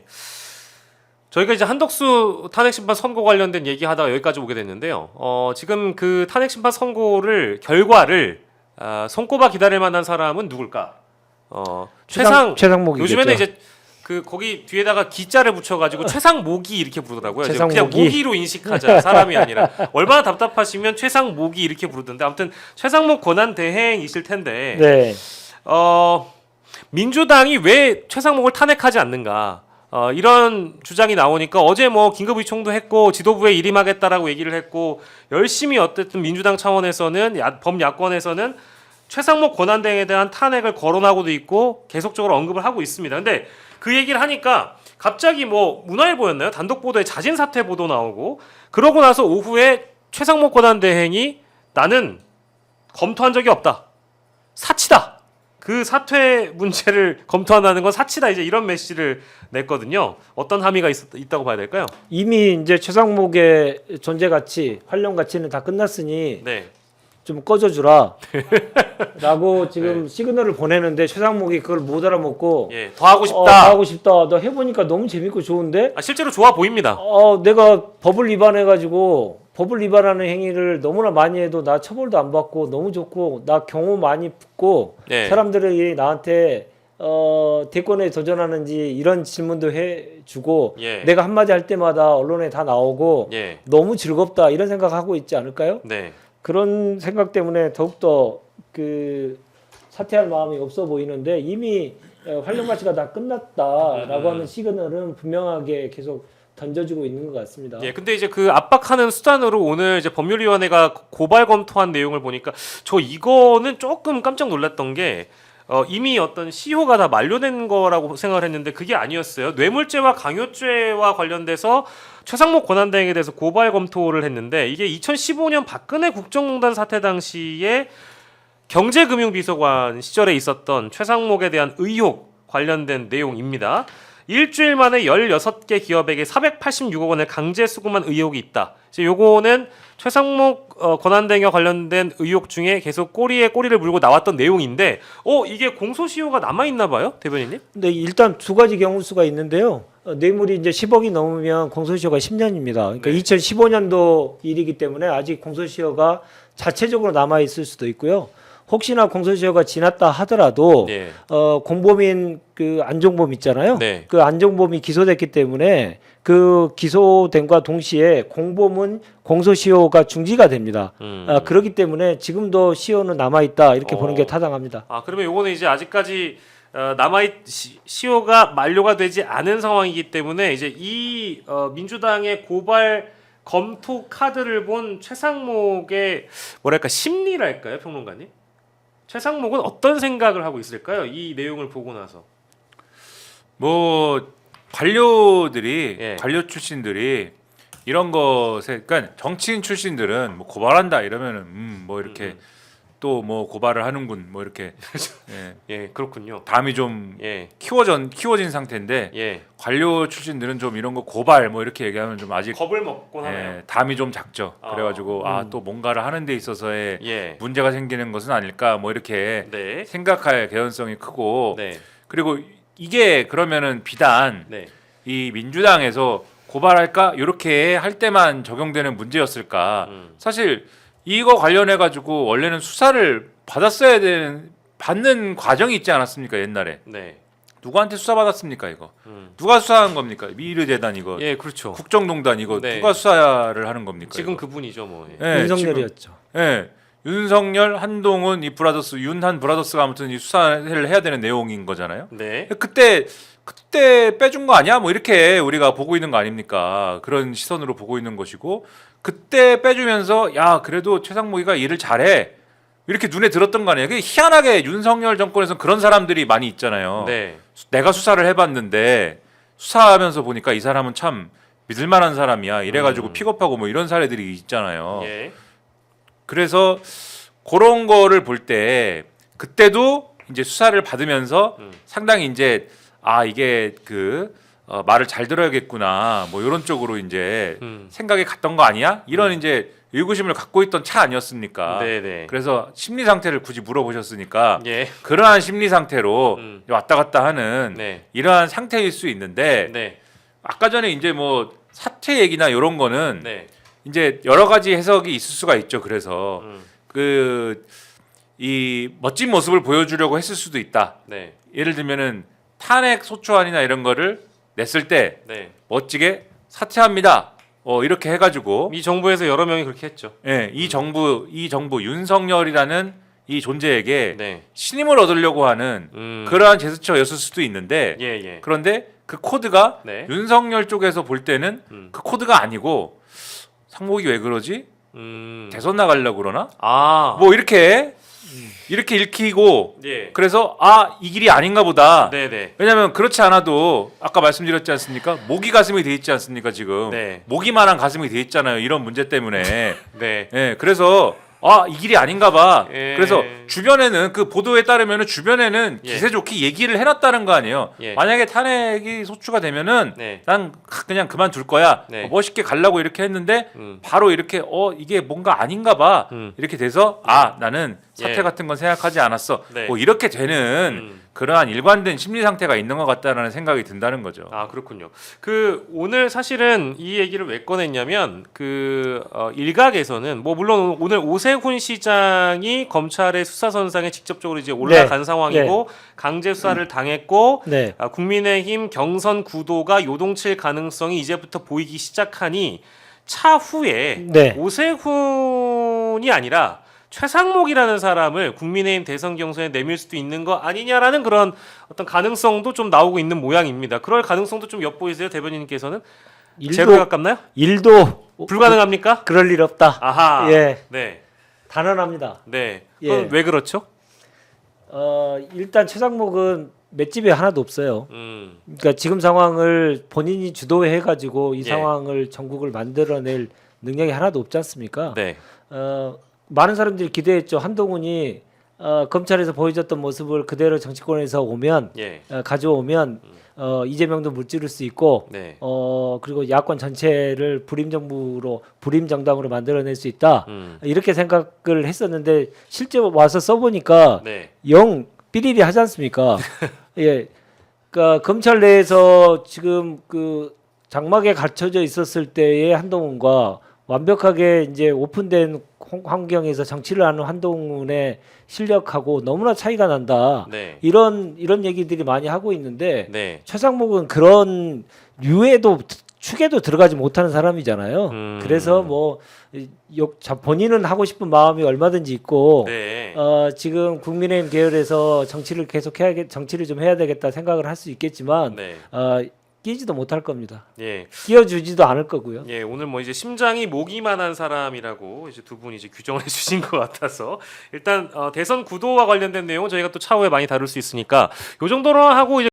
예. 저희가 이제 한덕수 탄핵 심판 선고 관련된 얘기하다가 여기까지 오게 됐는데요. 지금 그 탄핵 심판 선고를 결과를 손꼽아 기다릴 만한 사람은 누굴까? 최상목이겠죠. 요즘에는 이제 그 거기 뒤에다가 기자를 붙여가지고 최상목이 이렇게 부르더라고요. 최상목이. 그냥 모기로 인식하자, 사람이 아니라. 얼마나 답답하시면 최상목이 이렇게 부르던데, 아무튼 최상목 권한 대행이실 텐데 네. 민주당이 왜 최상목을 탄핵하지 않는가? 이런 주장이 나오니까 어제 뭐 긴급의총도 했고 지도부에 일임하겠다라고 얘기를 했고 열심히 어쨌든 민주당 차원에서는 범야권에서는 최상목 권한대행에 대한 탄핵을 거론하고도 있고 계속적으로 언급을 하고 있습니다. 근데 그 얘기를 하니까 갑자기 뭐 문화일보였나요? 단독 보도에 자진 사퇴 보도 나오고, 그러고 나서 오후에 최상목 권한대행이 나는 검토한 적이 없다, 사치다, 그 사퇴 문제를 검토한다는 건 사치다, 이제 이런 메시지를 냈거든요. 어떤 함의가 있다고 봐야 될까요? 이미 이제 최상목의 존재 가치, 활용 가치는 다 끝났으니 네. 좀 꺼져주라 라고 지금 시그널을 보내는데 최상목이 그걸 못 알아먹고 예, 더 하고 싶다. 더 하고 싶다. 너 해보니까 너무 재밌고 좋은데 실제로 좋아 보입니다. 내가 법을 위반해가지고 법을 위반하는 행위를 너무나 많이 해도 나 처벌도 안 받고 너무 좋고 나 경호 많이 붙고 예. 사람들이 나한테 대권에 도전하는지 이런 질문도 해주고 예. 내가 한마디 할 때마다 언론에 다 나오고 예. 너무 즐겁다 이런 생각하고 있지 않을까요? 네. 그런 생각 때문에 더욱더 그 사퇴할 마음이 없어 보이는데 이미 활용 가치가 다 끝났다라고 하는 시그널은 분명하게 계속 던져주고 있는 것 같습니다. 예, 근데 이제 그 압박하는 수단으로 오늘 이제 법률위원회가 고발 검토한 내용을 보니까 저 이거는 조금 깜짝 놀랐던 게 이미 어떤 시효가 다 만료된 거라고 생각을 했는데 그게 아니었어요. 뇌물죄와 강요죄와 관련돼서 최상목 권한대행에 대해서 고발 검토를 했는데 이게 2015년 박근혜 국정농단 사태 당시에 경제금융비서관 시절에 있었던 최상목에 대한 의혹 관련된 내용입니다. 일주일 만에 16개 기업에게 486억 원을 강제 수금한 의혹이 있다. 이제 요거는 최상목 권한대행과 관련된 의혹 중에 계속 꼬리에 꼬리를 물고 나왔던 내용인데 이게 공소시효가 남아있나 봐요? 대변인님? 근데 일단 두 가지 경우수가 있는데요. 뇌물이 이제 10억이 넘으면 공소시효가 10년입니다. 그러니까 네. 2015년도 일이기 때문에 아직 공소시효가 자체적으로 남아 있을 수도 있고요. 혹시나 공소시효가 지났다 하더라도 네. 공범인 그 안종범 있잖아요. 네. 그 안종범이 기소됐기 때문에 그 기소된과 동시에 공범은 공소시효가 중지가 됩니다. 그렇기 때문에 지금도 시효는 남아 있다 이렇게 보는 게 타당합니다. 그러면 요거는 이제 아직까지 시효가 만료가 되지 않은 상황이기 때문에 이제 이 민주당의 고발 검토 카드를 본 최상목의 뭐랄까 심리랄까요, 평론가님? 최상목은 어떤 생각을 하고 있을까요? 이 내용을 보고 나서. 뭐 관료들이 예. 관료 출신들이 이런 것에, 그러니까 정치인 출신들은 뭐 고발한다 이러면은 뭐 이렇게 또 뭐 고발을 하는군 뭐 이렇게 예, 그렇군요. 담이 좀 예, 키워진 상태인데 예. 관료 출신들은 좀 이런 거 고발 뭐 이렇게 얘기하면 좀 아직 겁을 먹곤 하네요. 담이 좀 작죠. 그래가지고 또 뭔가를 하는 데 있어서의 예. 문제가 생기는 것은 아닐까 뭐 이렇게 네. 생각할 개연성이 크고 네. 그리고 이게 그러면은 비단 네. 이 민주당에서 고발할까 이렇게 할 때만 적용되는 문제였을까? 사실 이거 관련해 가지고 원래는 수사를 받는 과정이 있지 않았습니까 옛날에? 네. 누구한테 수사 받았습니까 이거? 누가 수사한 겁니까? 미르재단 이거? 예, 그렇죠. 국정농단 이거 네. 누가 수사를 하는 겁니까? 지금 이거? 그분이죠, 뭐. 예. 예, 윤석열이었죠. 지금, 예. 윤석열, 한동훈 이 브라더스, 윤한 브라더스가 아무튼 이 수사를 해야 되는 내용인 거잖아요. 네. 그때 빼준 거 아니야? 뭐 이렇게 우리가 보고 있는 거 아닙니까? 그런 시선으로 보고 있는 것이고 그때 빼주면서 야 그래도 최상목이가 일을 잘해 이렇게 눈에 들었던 거 아니에요? 희한하게 윤석열 정권에서 그런 사람들이 많이 있잖아요. 네. 내가 수사를 해봤는데 수사하면서 보니까 이 사람은 참 믿을만한 사람이야. 이래가지고 픽업하고 뭐 이런 사례들이 있잖아요. 예. 그래서 그런 거를 볼 때 그때도 이제 수사를 받으면서 상당히 이제 이게 말을 잘 들어야겠구나 뭐 이런 쪽으로 이제 생각이 갔던 거 아니야? 이런 이제 의구심을 갖고 있던 차 아니었습니까? 네네. 그래서 심리 상태를 굳이 물어보셨으니까 예. 그러한 심리 상태로 왔다 갔다 하는 네. 이러한 상태일 수 있는데 네. 아까 전에 이제 뭐 사퇴 얘기나 이런 거는 네. 이제 여러 가지 해석이 있을 수가 있죠. 그래서 음. 이 멋진 모습을 보여주려고 했을 수도 있다. 네. 예를 들면은 탄핵 소추안이나 이런 거를 냈을 때 네. 멋지게 사퇴합니다. 이렇게 해가지고 이 정부에서 여러 명이 그렇게 했죠. 예, 이 정부 윤석열이라는 이 존재에게 네. 신임을 얻으려고 하는 그러한 제스처였을 수도 있는데 예, 예. 그런데 그 코드가 네. 윤석열 쪽에서 볼 때는 그 코드가 아니고 상목이 왜 그러지? 대선 나가려고 그러나? 아. 뭐 이렇게 읽히고 예. 그래서 이 길이 아닌가 보다. 네, 네. 왜냐하면 그렇지 않아도 아까 말씀드렸지 않습니까? 목이 가슴이 돼 있지 않습니까 지금? 네. 목이만한 가슴이 돼 있잖아요. 이런 문제 때문에. 네. 예, 그래서 이 길이 아닌가 봐. 예. 그래서 주변에는 그 보도에 따르면은 주변에는 예. 기세 좋게 얘기를 해놨다는 거 아니에요. 예. 만약에 탄핵이 소추가 되면은 네. 난 그냥 그만둘 거야. 네. 멋있게 가려고 이렇게 했는데 바로 이렇게 이게 뭔가 아닌가 봐. 이렇게 돼서 나는 사퇴 예. 같은 건 생각하지 않았어. 네. 뭐 이렇게 되는 그러한 일관된 심리 상태가 있는 것 같다라는 생각이 든다는 거죠. 아, 그렇군요. 오늘 사실은 이 얘기를 왜 꺼냈냐면 일각에서는 뭐 물론 오늘 오세훈 시장이 검찰의 수사선상에 직접적으로 이제 올라간 네. 상황이고 강제 수사를 당했고 네. 국민의힘 경선 구도가 요동칠 가능성이 이제부터 보이기 시작하니 차후에 네. 오세훈이 아니라 최상목이라는 사람을 국민의힘 대선 경선에 내밀 수도 있는 거 아니냐라는 그런 어떤 가능성도 좀 나오고 있는 모양입니다. 그럴 가능성도 좀 엿보이세요, 대변인님께서는? 제로에 가깝나요? 일도 불가능합니까? 그럴 일 없다. 아하. 예, 네. 단언합니다. 네. 예. 그럼 왜 그렇죠? 일단 최상목은 맷집이 하나도 없어요. 그러니까 지금 상황을 본인이 주도해 가지고 이 예. 상황을 전국을 만들어낼 능력이 하나도 없지 않습니까? 네. 많은 사람들이 기대했죠. 한동훈이 검찰에서 보여줬던 모습을 그대로 정치권에서 오면 예. 가져오면 이재명도 물찌를 수 있고 네. 그리고 야권 전체를 불임 정당으로 만들어낼 수 있다. 이렇게 생각을 했었는데 실제 와서 써보니까 네. 영 삐리리 하지 않습니까? 예. 그러니까 검찰 내에서 지금 그 장막에 갇혀져 있었을 때의 한동훈과 완벽하게 이제 오픈된 환경에서 정치를 하는 한동훈의 실력하고 너무나 차이가 난다. 네. 이런 얘기들이 많이 하고 있는데 네. 최상목은 그런 류에도 축에도 들어가지 못하는 사람이잖아요. 그래서 뭐 본인은 하고 싶은 마음이 얼마든지 있고 네. 지금 국민의힘 계열에서 정치를 정치를 좀 해야 되겠다 생각을 할 수 있겠지만 네. 끼지도 못할 겁니다. 예. 끼워주지도 않을 거고요. 예, 오늘 뭐 이제 심장이 모기만한 사람이라고 이제 두 분이 이제 규정을 해주신 것 같아서 일단 대선 구도와 관련된 내용은 저희가 또 차후에 많이 다룰 수 있으니까 요 정도로 하고 이제.